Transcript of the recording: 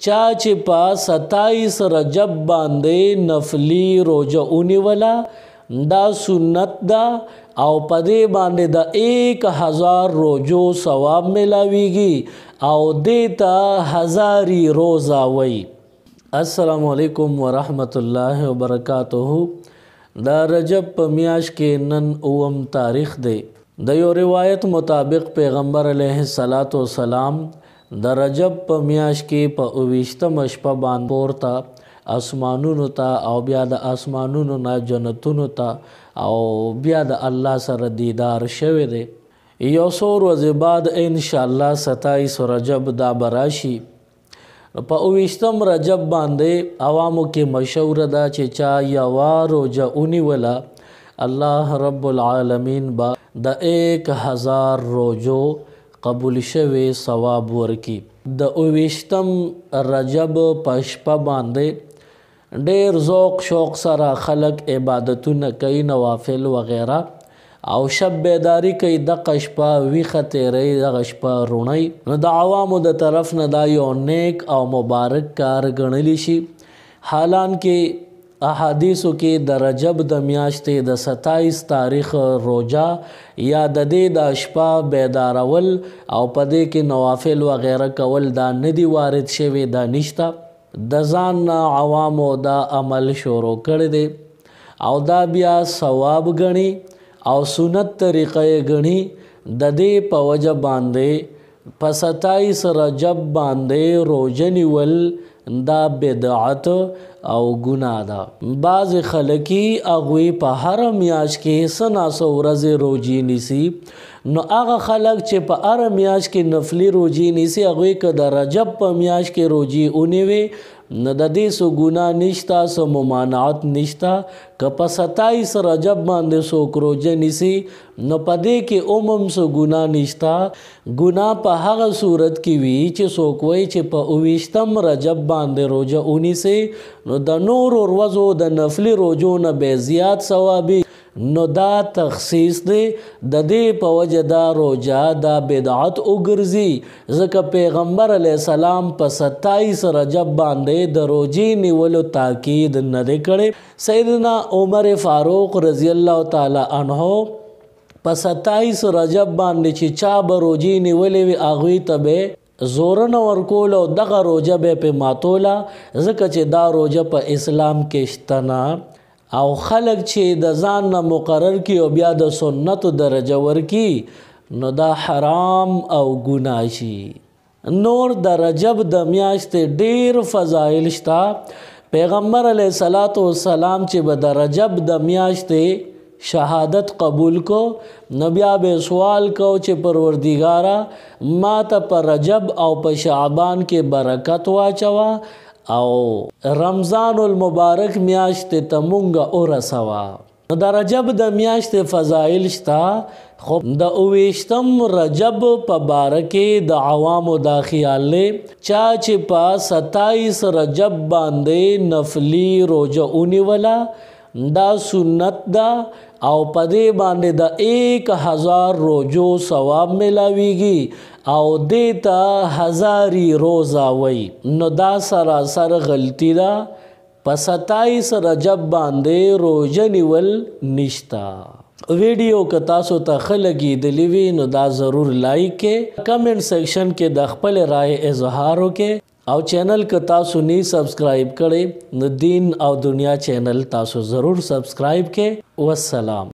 چا چې په 27 رجب باندې نفلی روزه ونیوله دا سنت ده او په دې باندې د 1000 روزو ثواب ملاویږي او دې ته هزاري روزه وایي. السلام علیکم ورحمت الله وبرکاتہ. د رجب په میاشت کې نن 9 تاریخ دی. د یو روایت مطابق پیغمبر علیه الصلاۃ والسلام د رجب په میاشت کې په 29 شپه باندې پورته اسمانونو ته او بیا د اسمانونو نه جنتونو ته او بیا د الله سره دیدار شوی دی. یو څو ورځې بعد ان شاء الله 27 رجب دا براشي. په 29 رجب باندې عوامو کې مشهور ده چې چا یوه روزه ونیوله الله رب العالمین با د 1000 روزو قبول شوی ثواب ورکی. د 29 رجب په شپه باندې ډیر ذوق شوق سره خلق عبادتونه کوي، نوافل وغیرہ، او شب بیداری کوي. دغه شپه ویښه تیری، دغه شپه رونی. نو د عوامو د طرف نه دا یو نیک او مبارک کار ګڼلی شي. حالانکه احادیثو کې د رجب د میاشتې د 27 تاریخ روزه یا د دې د شپه بیدارول او په دې کې نوافل وغیره کول دا نه دی وارد شوی، دا نشته. د ځان نه عوامو دا عمل شروع کړی دی او دا بیا ثواب ګڼي او سنت طریقه ګڼي. د دې په وجه باندې په 27 رجب باندې روزه نیول دا بدعت او ګناه ده. بعض خلکی هغوی په هر میاشت کې څه ناڅه ورځې روزې نیسي. نو هغه خلک چې په هر میاشت کې نفلي روزې نیسي هغوی که د رجب په میاشت کې روزې ونیوي نو د دې څه ګناه نشته، څه ممانعت نشته. که په 27 رجب باندې څوک روزه نیسي نو په دې کې څه ګناه نشته. ګناه په هغه صورت کې وي چې څوک وایي چې په 29 رجب باندې روزه ونیسي نو د نورو ورځو د نفلي روزو نه به زیات ثوابي. نو دا تخصیص دی. د دې په وجه دا روزه دا بدعت وګرځي، ځکه پیغمبر علیه السلام په 27 رجب باندې د روزې نیولو تاکید نه دی کړی. سیدنا عمر فاروق رضی الله تعالی عنہ په 27 رجب باندې چې چا به روزې نیولې وي هغوی ته به زورن ورکول او دغه روزه به پې ماتوله، ځکه چې دا روزه په اسلام کې شته نه. او خلق چې د ځان نه مقرر کی او بیا د سنتو درجه ورکی نو دا حرام او ګناه شي. نور د رجب د میاشتې ډیر فضایل شته. پیغمبر علیه الصلاۃ والسلام چې به د رجب د میاشتې شهادت قبول کو نو بیا به سوال کو چې پروردګاره ما ته په رجب او په شعبان کې برکت واچوه او رمضان المبارک میاشت ته مونږ ورسوه. د رجب د میاشتې فضایل شته، خو د 29 رجب په باره کې د عوامو دا خیال دی چا چې په 27 رجب باندې نفلی روزه ونیوله دا سنت ده او په دې باندې د 1000 روزو ثواب ملاویږي او دې ته هزاري روزه وایي. نو دا سراسر غلطی ده. په 27 رجب باندې روزه نیول نشته. ویډیو که تاسو ته ښه لګېدلی وي نو دا ضرور لایک کې، کمنټ سیکشن کې د خپل رائے اظهار وکړئ او چینل که تاسو نه سبسکرائب کړئ نو دین او دنیا چینل تاسو ضرور سبسکرائب کې. والسلام.